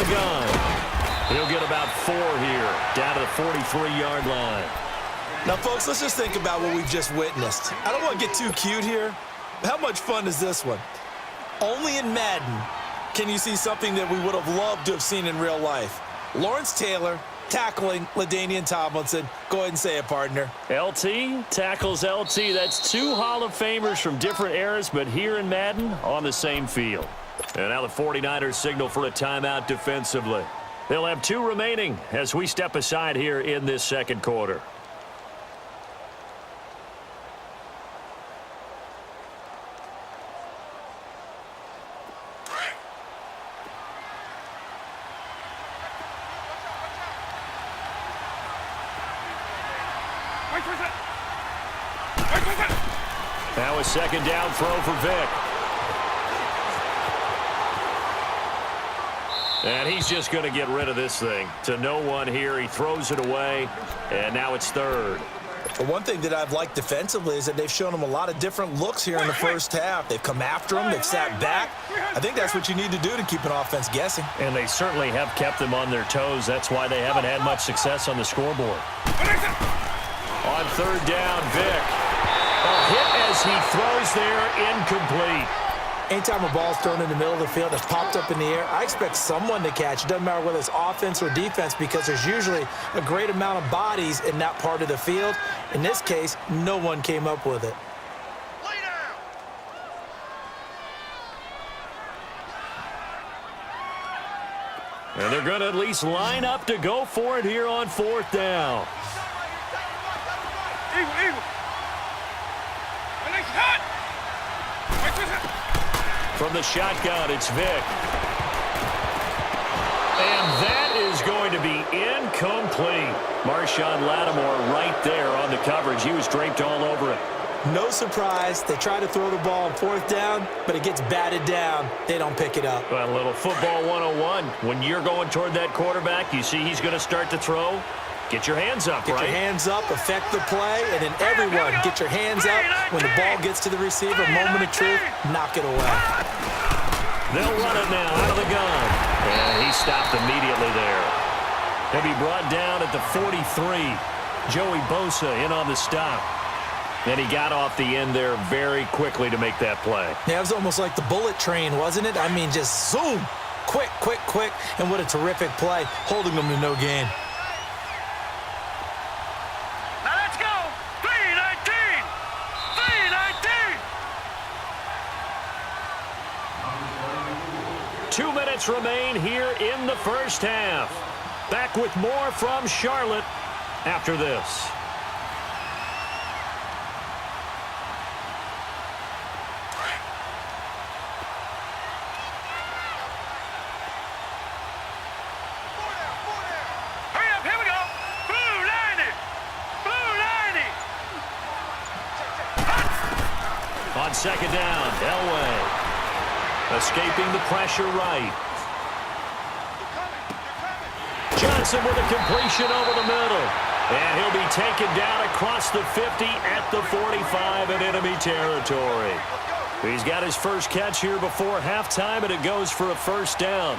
the gun. He'll get about 4 here, down to the 43-yard line. Now, folks, let's just think about what we've just witnessed. I don't want to get too cute here. How much fun is this one? Only in Madden can you see something that we would have loved to have seen in real life. Lawrence Taylor tackling LaDainian Tomlinson. Go ahead and say it, partner. LT tackles LT. That's 2 Hall of Famers from different eras, but here in Madden on the same field. And now the 49ers signal for a timeout defensively. They'll have 2 remaining as we step aside here in this second quarter. Now a second down throw for Vic. And he's just going to get rid of this thing. To no one here. He throws it away. And now it's third. Well, one thing that I've liked defensively is that they've shown him a lot of different looks here in the first half. They've come after him. They've sat back. I think that's what you need to do to keep an offense guessing. And they certainly have kept them on their toes. That's why they haven't had much success on the scoreboard. On third down, Vic. A hit as he throws there, incomplete. Anytime a ball's thrown in the middle of the field that's popped up in the air, I expect someone to catch. It doesn't matter whether it's offense or defense because there's usually a great amount of bodies in that part of the field. In this case, no one came up with it. And they're going to at least line up to go for it here on fourth down. From the shotgun, it's Vic. And that is going to be incomplete. Marshawn Lattimore right there on the coverage. He was draped all over it. No surprise. They try to throw the ball on fourth down, but it gets batted down. They don't pick it up. Well, a little football 101. When you're going toward that quarterback, you see he's going to start to throw. Get your hands up, right? Get your hands up, affect the play, and then everyone get your hands up. When the ball gets to the receiver, moment of truth, knock it away. They'll run it now out of the gun. And he stopped immediately there. He'll be brought down at the 43. Joey Bosa in on the stop. And he got off the end there very quickly to make that play. Yeah, it was almost like the bullet train, wasn't it? I mean, just zoom. Quick, quick, quick. And what a terrific play, holding them to no gain. Now let's go. 3-19. 3-19. 2 minutes remain here in the first half. Back with more from Charlotte after this. On second down, Elway escaping the pressure right. Johnson with a completion over the middle. And he'll be taken down across the 50 at the 45 in enemy territory. He's got his first catch here before halftime, and it goes for a first down.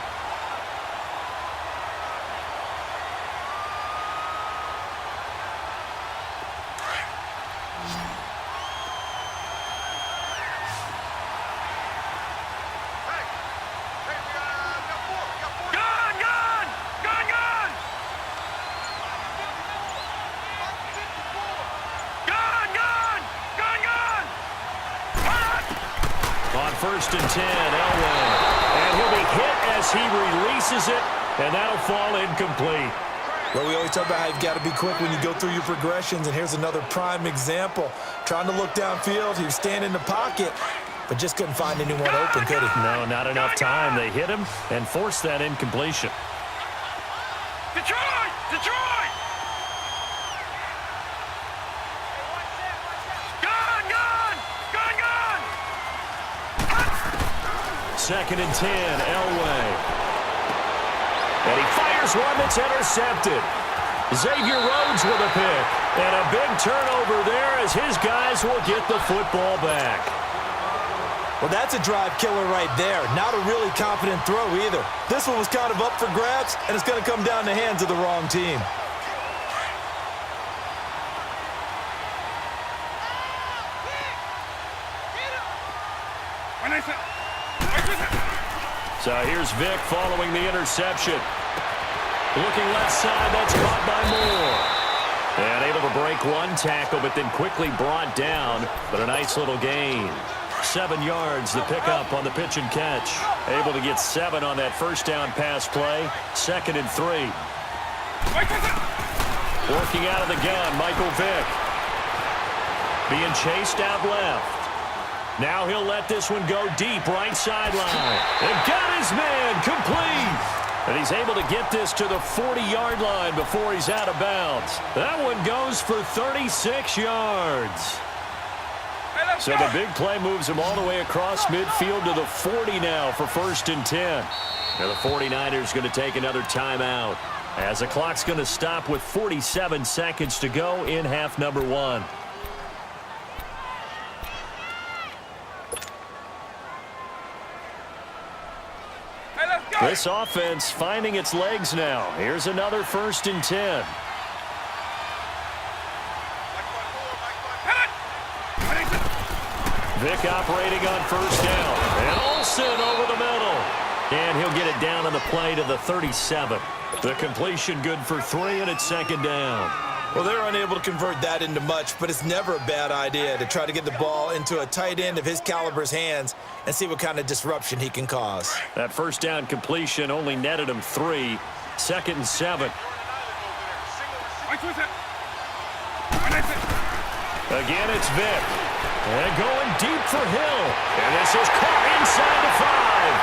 First and 10, Elway. And he'll be hit as he releases it, and that'll fall incomplete. Well, we always talk about how you've got to be quick when you go through your progressions, and here's another prime example. Trying to look downfield, he was standing in the pocket, but just couldn't find anyone open, could he? No, not enough time. They hit him and forced that incompletion. Detroit! Detroit! Second and 10, Elway. And he fires one that's intercepted. Xavier Rhodes with a pick. And a big turnover there as his guys will get the football back. Well, that's a drive killer right there. Not a really confident throw either. This one was kind of up for grabs, and it's going to come down in the hands of the wrong team. So here's Vic following the interception. Looking left side, that's caught by Moore. And able to break one tackle, but then quickly brought down. But a nice little gain. 7 yards, the pickup on the pitch and catch. Able to get 7 on that first down pass play. 2nd and 3. Working out of the gun, Michael Vick. Being chased out left. Now he'll let this one go deep, right sideline. And got his man, complete. And he's able to get this to the 40-yard line before he's out of bounds. That one goes for 36 yards. So the big play moves him all the way across midfield to the 40 now for 1st and 10. Now the 49ers going to take another timeout as the clock's going to stop with 47 seconds to go in half number 1. This offense finding its legs now. Here's another 1st and 10. Vick operating on 1st down. And Olsen over the middle. And he'll get it down on the play to the 37. The completion good for 3, and it's 2nd down. Well, they're unable to convert that into much, but it's never a bad idea to try to get the ball into a tight end of his caliber's hands and see what kind of disruption he can cause. That 1st down completion only netted him 3. 2nd and 7. Again, it's Vick. And going deep for Hill. And this is caught inside the 5.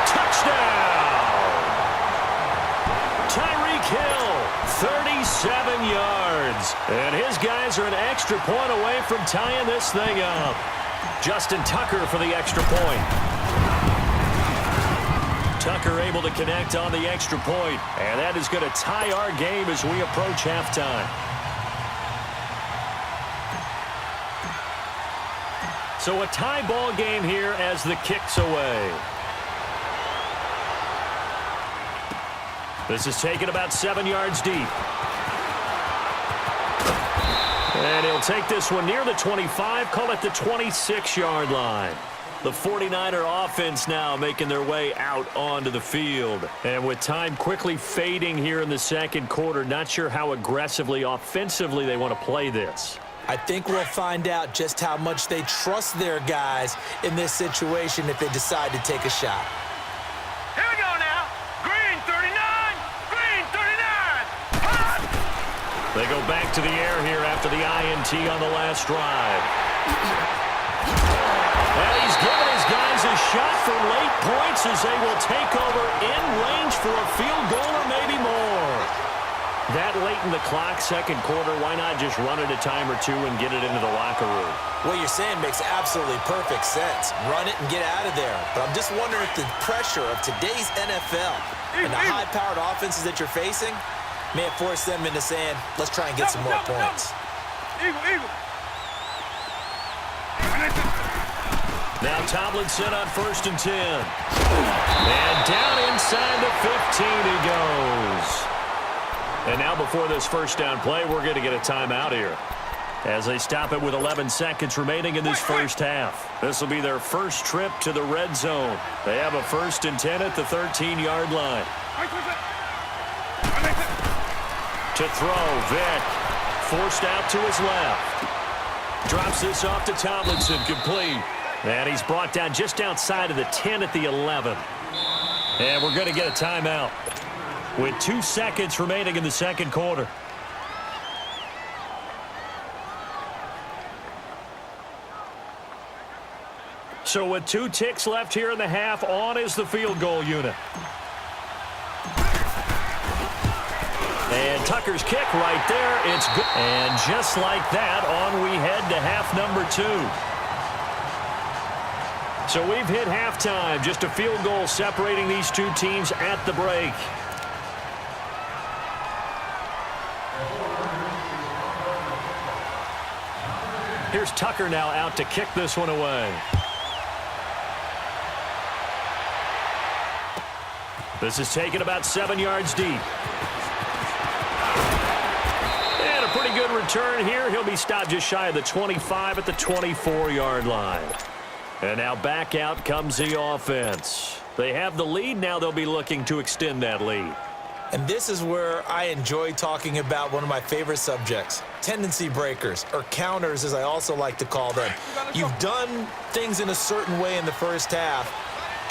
Touchdown! Tyreek Hill, 37 yards. And his guys are an extra point away from tying this thing up. Justin Tucker for the extra point. Tucker able to connect on the extra point. And that is going to tie our game as we approach halftime. So a tie ball game here as the kick's away. This is taken about 7 yards deep. And he'll take this one near the 25, call it the 26-yard line. The 49er offense now making their way out onto the field. And with time quickly fading here in the 2nd quarter, not sure how aggressively, offensively they want to play this. I think we'll find out just how much they trust their guys in this situation if they decide to take a shot. Here we go now. Green 39. Green 39. Hot. They go back to the air here after the INT on the last drive. And he's given his guys a shot for late points as they will take over in range for a field goal or maybe more. That late in the clock, 2nd quarter, why not just run it a time or 2 and get it into the locker room? What you're saying makes absolutely perfect sense. Run it and get out of there. But I'm just wondering if the pressure of today's NFL and the high-powered offenses that you're facing may have forced them into saying, let's try and get some more points. Now Tomlinson on 1st and 10. And down inside the 15 he goes. And now before this 1st down play, we're going to get a timeout here as they stop it with 11 seconds remaining in this 1st half. This will be their first trip to the red zone. They have a 1st and 10 at the 13-yard line. To throw, Vick. Forced out to his left. Drops this off to Tomlinson, complete. And he's brought down just outside of the 10 at the 11. And we're going to get a timeout with 2 seconds remaining in the 2nd quarter. So with 2 ticks left here in the half, on is the field goal unit. And Tucker's kick right there, it's good. And just like that, on we head to half number 2. So we've hit halftime, just a field goal separating these 2 teams at the break. Here's Tucker now out to kick this one away. This is taken about 7 yards deep. And a pretty good return here. He'll be stopped just shy of the 25 at the 24-yard line. And now back out comes the offense. They have the lead. Now they'll be looking to extend that lead. And this is where I enjoy talking about one of my favorite subjects, tendency breakers, or counters as I also like to call them. You've done things in a certain way in the first half,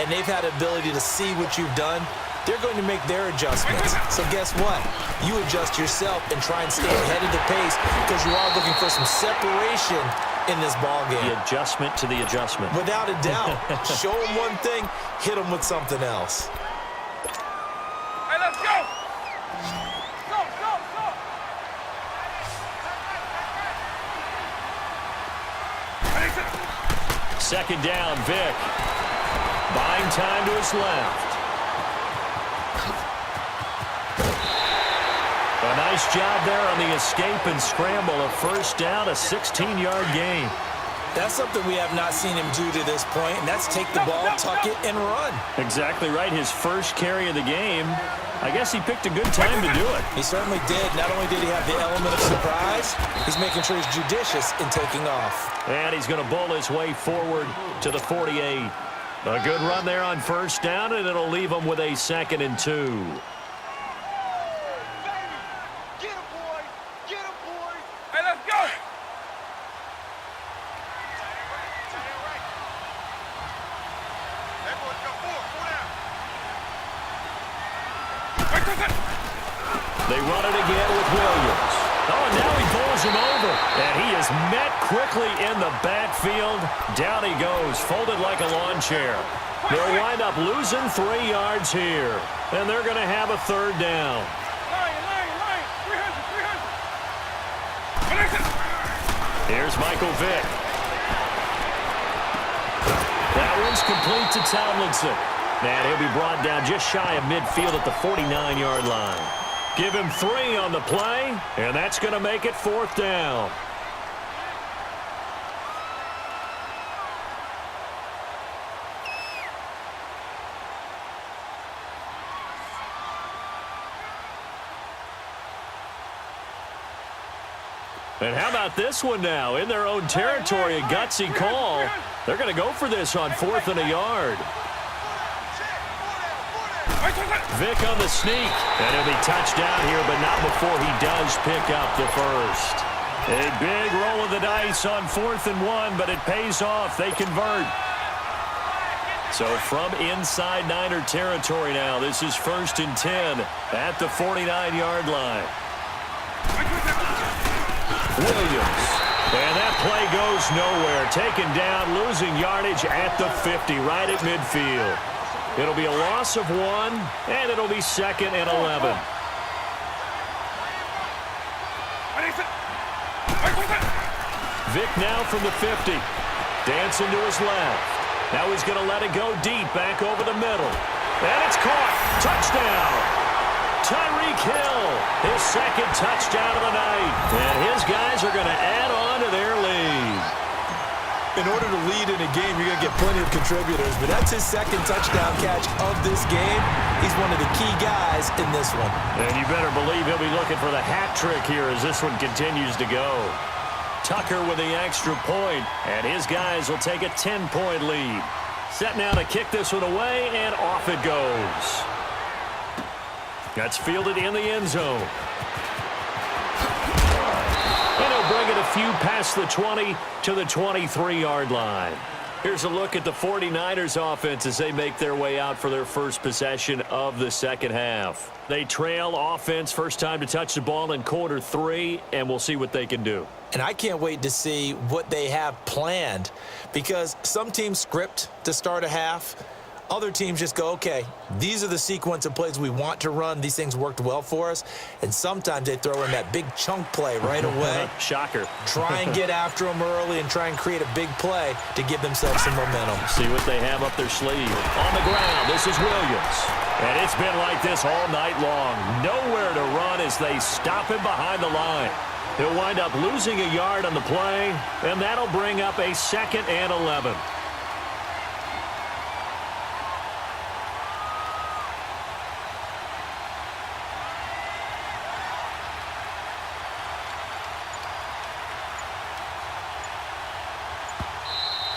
and they've had the ability to see what you've done. They're going to make their adjustments. So guess what? You adjust yourself and try and stay ahead of the pace because you are looking for some separation in this ball game. The adjustment to the adjustment. Without a doubt. Show them one thing, hit them with something else. Hey, let's go! Go, go, go! Second down, Vic. Buying time to his left. A nice job there on the escape and scramble. A first down, a 16-yard gain. That's something we have not seen him do to this point, and that's take the ball, tuck it, and run. Exactly right. His first carry of the game. I guess he picked a good time to do it. He certainly did. Not only did he have the element of surprise, he's making sure he's judicious in taking off. And he's going to bowl his way forward to the 48. A good run there on first down, and it'll leave him with a 2nd and 2. Hey, let's go! They run it again with Williams. Oh, and now he pulls him over. And he is met quickly in the backfield. Down he goes, folded like a lawn chair. They'll wind up losing 3 yards here. And they're going to have a 3rd down. Lion, 300. Here's Michael Vick. That one's complete to Tomlinson. And he'll be brought down just shy of midfield at the 49-yard line. Give him 3 on the play, and that's going to make it 4th down. And how about this one now? In their own territory, a gutsy call. They're going to go for this on 4th and a yard. Vic on the sneak. And he'll be touched down here, but not before he does pick up the first. A big roll of the dice on 4th and 1, but it pays off. They convert. So from inside Niner territory now, this is 1st and 10 at the 49-yard line. Williams. And that play goes nowhere. Taken down, losing yardage at the 50, right at midfield. It'll be a loss of 1, and it'll be 2nd and 11. Vic now from the 50. Dancing to his left. Now he's going to let it go deep, back over the middle. And it's caught. Touchdown. Tyreek Hill, his 2nd touchdown of the night. And his guys are going to add on to their lead. In order to lead in a game, you're going to get plenty of contributors, but that's his 2nd touchdown catch of this game. He's one of the key guys in this one. And you better believe he'll be looking for the hat trick here as this one continues to go. Tucker with the extra point, and his guys will take a 10-point lead. Set now to kick this one away, and off it goes. That's fielded in the end zone. And he'll bring it a few past the 20 to the 23-yard line. Here's a look at the 49ers offense as they make their way out for their first possession of the 2nd half. They trail offense first time to touch the ball in quarter 3, and we'll see what they can do. And I can't wait to see what they have planned because some teams script to start a half. Other teams just go, okay, these are the sequence of plays we want to run. These things worked well for us. And sometimes they throw in that big chunk play right away. Shocker. Try and get after them early and try and create a big play to give themselves some momentum. See what they have up their sleeve. On the ground, this is Williams. And it's been like this all night long. Nowhere to run as they stop him behind the line. He'll wind up losing a yard on the play, and that'll bring up a 2nd and 11.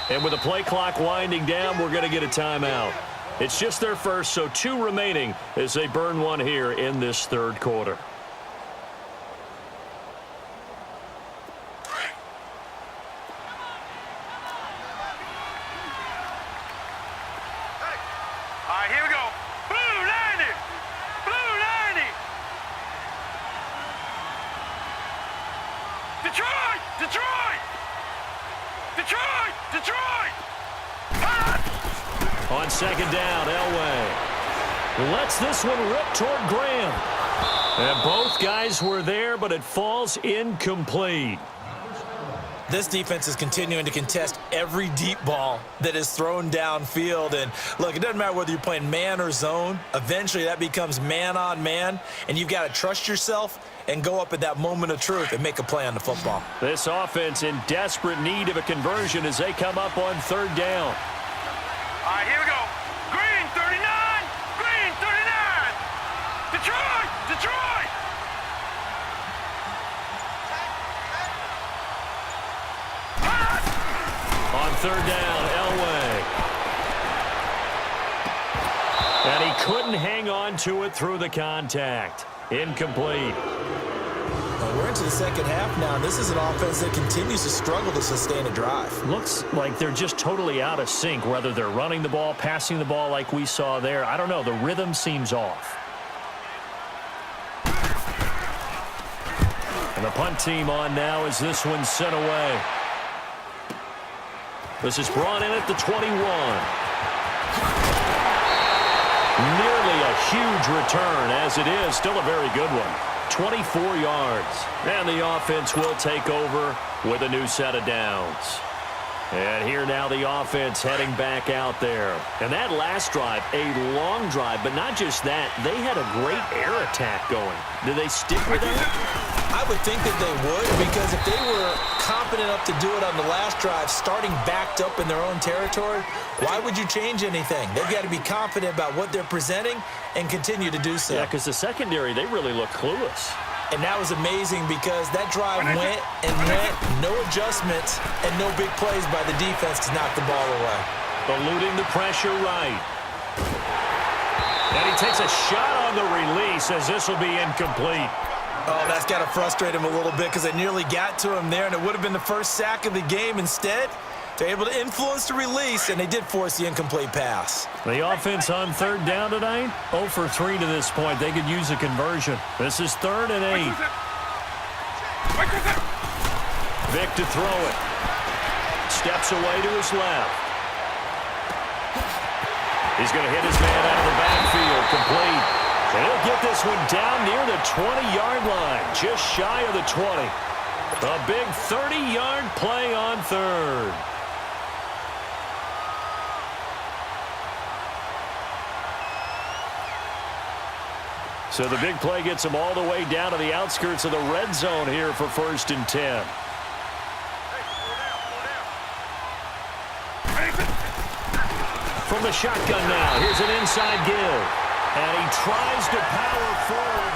And with the play clock winding down, we're going to get a timeout. It's just their first, so 2 remaining as they burn one here in this third quarter. All right, here we go. Blue 90. Blue 90. Detroit! Detroit! Detroit! Detroit! On second down, Elway lets this one rip toward Graham. And both guys were there, but it falls incomplete. This defense is continuing to contest every deep ball that is thrown downfield. And, look, it doesn't matter whether you're playing man or zone. Eventually, that becomes man-on-man, and you've got to trust yourself and go up at that moment of truth and make a play on the football. This offense in desperate need of a conversion as they come up on third down. All right, here we go. Green 39. Green 39. Detroit! Detroit! On third down, Elway. And he couldn't hang on to it through the contact. Incomplete. Well, we're into the second half now, and this is an offense that continues to struggle to sustain a drive. Looks like they're just totally out of sync, whether they're running the ball, passing the ball like we saw there. I don't know. The rhythm seems off. And the punt team on now as this one's sent away. This is brought in at the 21. Nearly a huge return, as it is. Still a very good one. 24 yards. And the offense will take over with a new set of downs. And here now the offense heading back out there. And that last drive, a long drive, but not just that. They had a great air attack going. Did they stick with that? I would think that they would, because if they were competent enough to do it on the last drive, starting backed up in their own territory, why would you change anything? They've got to be confident about what they're presenting and continue to do so. Yeah, because the secondary, they really look clueless. And that was amazing because that drive went and went, no adjustments, and no big plays by the defense to knock the ball away. Eluding the pressure right. And he takes a shot on the release as this will be incomplete. Oh, that's got to frustrate him a little bit because they nearly got to him there, and it would have been the first sack of the game. Instead, they're able to influence the release, and they did force the incomplete pass. The offense on third down tonight, 0 for 3 to this point. They could use a conversion. This is 3rd and 8. Vic to throw it. Steps away to his left. He's going to hit his man out of the backfield, complete. And he'll get this one down near the 20-yard line, just shy of the 20. A big 30-yard play on third. So the big play gets them all the way down to the outskirts of the red zone here for 1st and 10. From the shotgun now, here's an inside give. And he tries to power forward.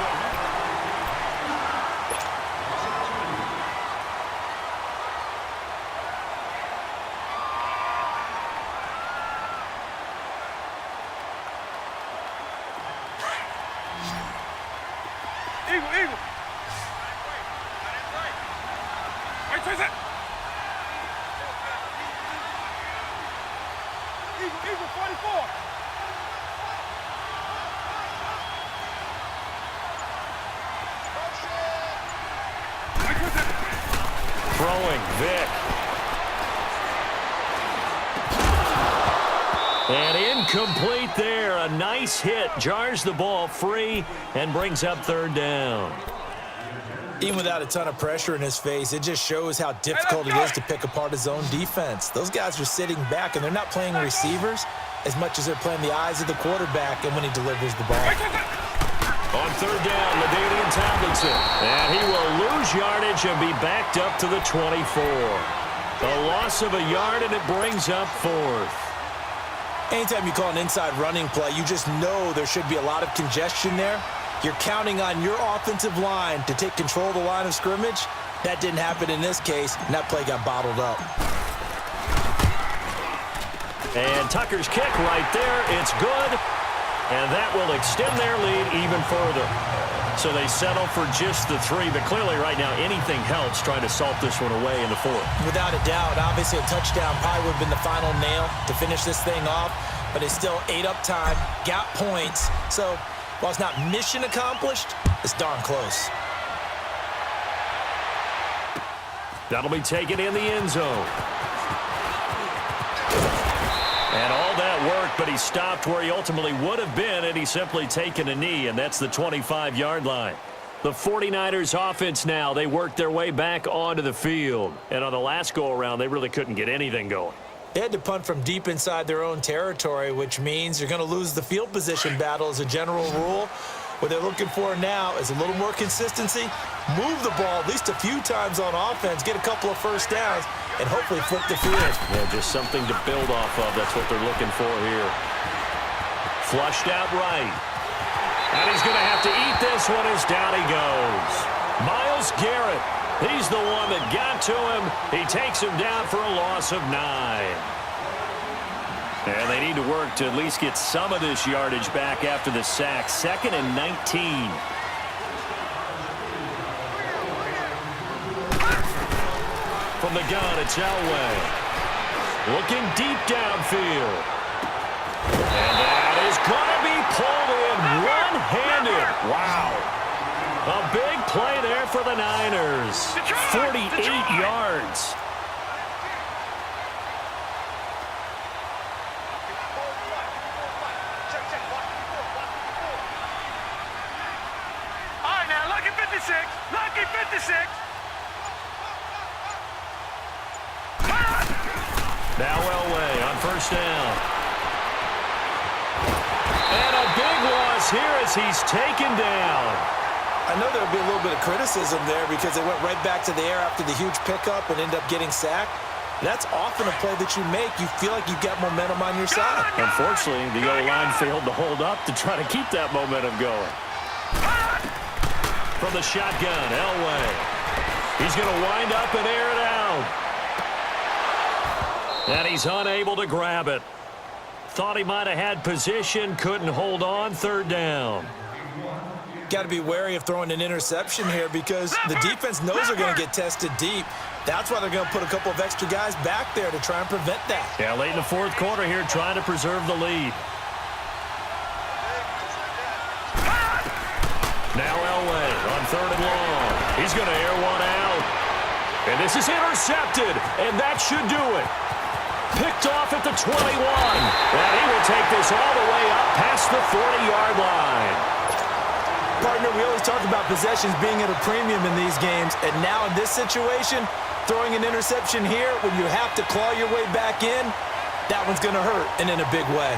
Eagle, eagle. Right, chase it. Eagle, 44. Throwing, Vic. And incomplete there. A nice hit. Jars the ball free and brings up 3rd down. Even without a ton of pressure in his face, it just shows how difficult it is to pick apart his own defense. Those guys are sitting back, and they're not playing receivers as much as they're playing the eyes of the quarterback and when he delivers the ball. On 3rd down, LaDainian Tomlinson. And he will lose yardage and be backed up to the 24. A loss of a yard, and it brings up 4th. Anytime you call an inside running play, you just know there should be a lot of congestion there. You're counting on your offensive line to take control of the line of scrimmage. That didn't happen in this case, and that play got bottled up. And Tucker's kick right there. It's good. And that will extend their lead even further. So they settle for just the 3. But clearly right now anything helps trying to salt this one away in the 4th. Without a doubt, obviously a touchdown probably would have been the final nail to finish this thing off. But it's still ate up time, got points. So while it's not mission accomplished, it's darn close. That'll be taken in the end zone. And all that work, but he stopped where he ultimately would have been had he simply taken a knee, and that's the 25-yard line. The 49ers offense now, they worked their way back onto the field. And on the last go-around, they really couldn't get anything going. They had to punt from deep inside their own territory, which means you're going to lose the field position battle as a general rule. What they're looking for now is a little more consistency, move the ball at least a few times on offense, get a couple of first downs, and hopefully flip the field. Yeah, just something to build off of. That's what they're looking for here. Flushed out right. And he's going to have to eat this one as down he goes. Myles Garrett, he's the one that got to him. He takes him down for a loss of 9. And they need to work to at least get some of this yardage back after the sack. 2nd and 19. From the gun, it's Elway. Looking deep downfield. And that is going to be pulled in one-handed. Wow. A big play there for the Niners. 48 yards. Lucky 56. Now Elway on first down. And a big loss here as he's taken down. I know there'll be a little bit of criticism there because they went right back to the air after the huge pickup and ended up getting sacked. That's often a play that you make. You feel like you've got momentum on your side. Unfortunately, the O-line failed to hold up to try to keep that momentum going. From the shotgun, Elway. He's going to wind up and air it out. And he's unable to grab it. Thought he might have had position, couldn't hold on, 3rd down. Got to be wary of throwing an interception here because the defense knows they're going to get tested deep. That's why they're going to put a couple of extra guys back there to try and prevent that. Yeah, late in the 4th quarter here, trying to preserve the lead. Now Elway on 3rd and long. He's going to air one out. And this is intercepted, and that should do it. Picked off at the 21. And he will take this all the way up past the 40-yard line. Partner, we always talk about possessions being at a premium in these games, and now in this situation, throwing an interception here when you have to claw your way back in, that one's going to hurt, and in a big way.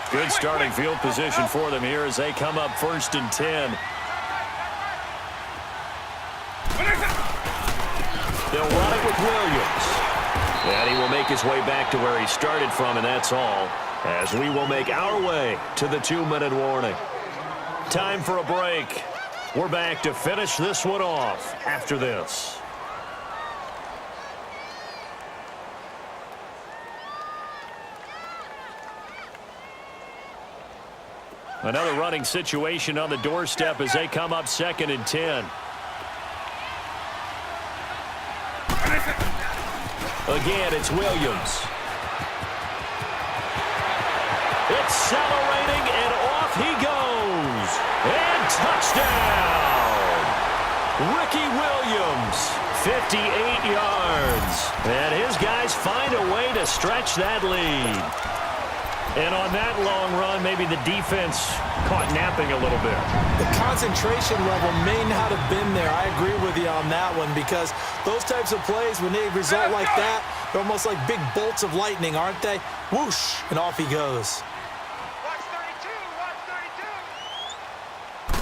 Good starting field position for them here as they come up 1st and 10. They'll run it with Williams. And he will make his way back to where he started from, and that's all, as we will make our way to the 2-minute warning. Time for a break. We're back to finish this one off after this. Another running situation on the doorstep as they come up 2nd and 10. Again, it's Williams. Accelerating, and off he goes. And touchdown! Ricky Williams, 58 yards. And his guys find a way to stretch that lead. And on that long run, maybe the defense caught napping a little bit. The concentration level may not have been there. I agree with you on that one because those types of plays, when they result like that, they're almost like big bolts of lightning, aren't they? Whoosh, and off he goes. Watch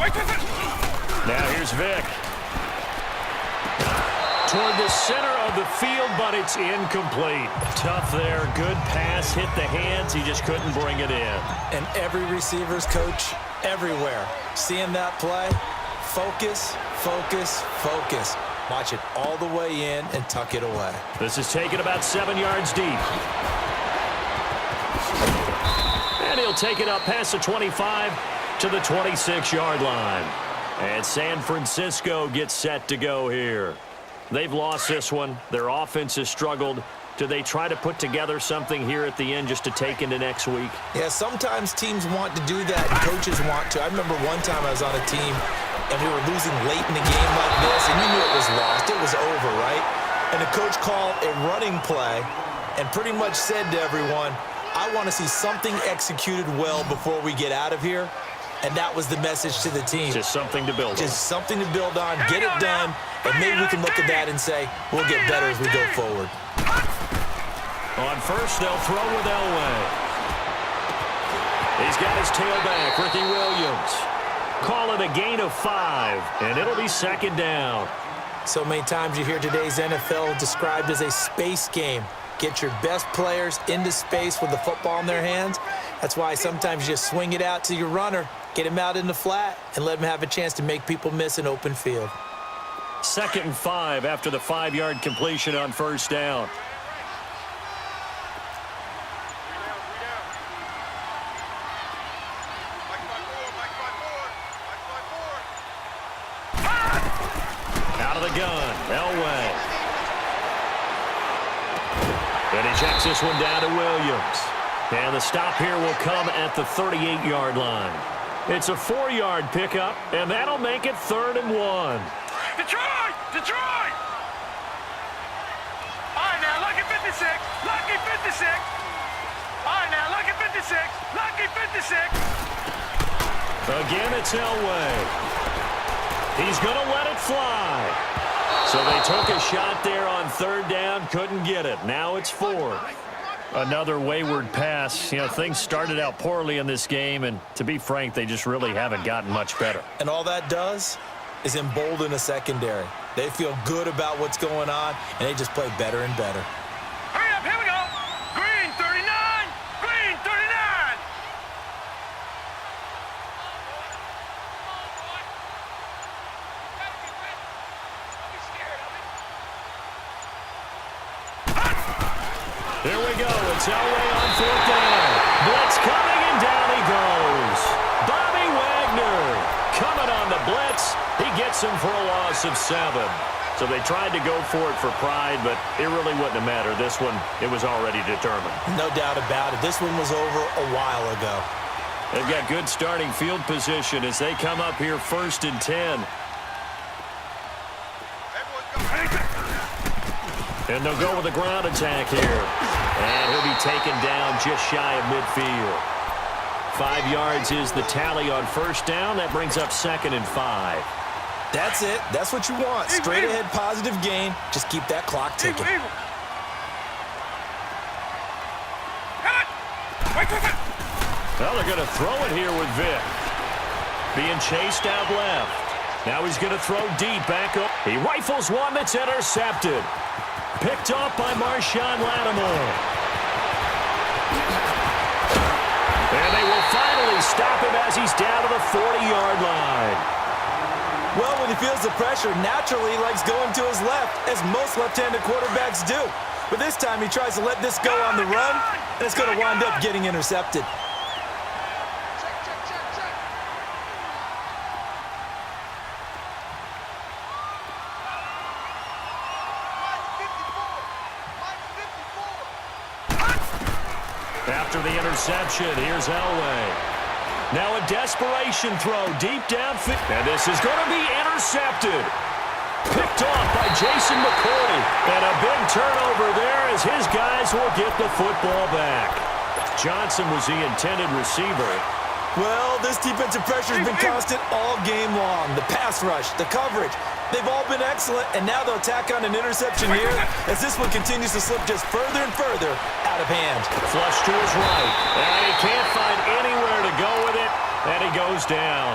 32. Now here's Vic. Toward the center of the field, but it's incomplete. Tough there. Good pass. Hit the hands. He just couldn't bring it in. And every receiver's coach everywhere. Seeing that play, focus, focus, focus. Watch it all the way in and tuck it away. This is taken about 7 yards deep. And he'll take it up past the 25 to the 26-yard line. And San Francisco gets set to go here. They've lost this one. Their offense has struggled. Do they try to put together something here at the end just to take into next week? Yeah, sometimes teams want to do that, and coaches want to. I remember one time I was on a team, and we were losing late in the game like this, and you knew it was lost. It was over, right? And the coach called a running play and pretty much said to everyone, I want to see something executed well before we get out of here. And that was the message to the team. Just something to build on. Just something to build on, get it done, and maybe we can look at that and say, we'll get better as we go forward. On first, they'll throw with Elway. He's got his tailback, Ricky Williams. Call it a gain of 5, and it'll be second down. So many times you hear today's NFL described as a space game. Get your best players into space with the football in their hands. That's why sometimes you just swing it out to your runner, get him out in the flat, and let him have a chance to make people miss an open field. 2nd and 5 after the 5-yard completion on first down. Out of the gun, Elway. And he checks this one down to Williams. And the stop here will come at the 38-yard line. It's a 4-yard pickup, and that'll make it 3rd and 1. Detroit! Detroit! All right, now, lucky 56. Lucky 56. All right, now, lucky 56. Lucky 56. Again, it's Elway. He's going to let it fly. So they took a shot there on 3rd down, couldn't get it. Now it's 4th. Another wayward pass. You know, things started out poorly in this game, and to be frank, they just really haven't gotten much better. And all that does is embolden a secondary. They feel good about what's going on, and they just play better and better. Hurry up, here we go. Green 39. Green 39. Here we go. It's Elway on 4th down. Blitz coming, and down he goes. Bobby Wagner coming on the blitz. He gets him for a loss of 7. So they tried to go for it for pride, but it really wouldn't have mattered. This one, it was already determined. No doubt about it. This one was over a while ago. They've got good starting field position as they come up here 1st and 10. And they'll go with a ground attack here. And he'll be taken down just shy of midfield. 5 yards is the tally on 1st down. That brings up 2nd and 5. That's it. That's what you want. Straight ahead, positive gain. Just keep that clock ticking. Well, they're going to throw it here with Vick. Being chased out left. Now he's going to throw deep back up. He rifles one that's intercepted. Picked off by Marshawn Lattimore. And they will finally stop him as he's down to the 40-yard line. Well, when he feels the pressure, naturally he likes going to his left, as most left-handed quarterbacks do. But this time he tries to let this go on the run, and it's going to wind up getting intercepted. After the interception, here's Elway. Now a desperation throw deep downfield. And this is going to be intercepted. Picked off by Jason McCourty. And a big turnover there as his guys will get the football back. Johnson was the intended receiver. Well, this defensive pressure has been constant all game long. The pass rush, the coverage, they've all been excellent, and now they'll tack on an interception here as this one continues to slip just further and further out of hand. Flush to his right, and he can't find anywhere to go with it, and he goes down.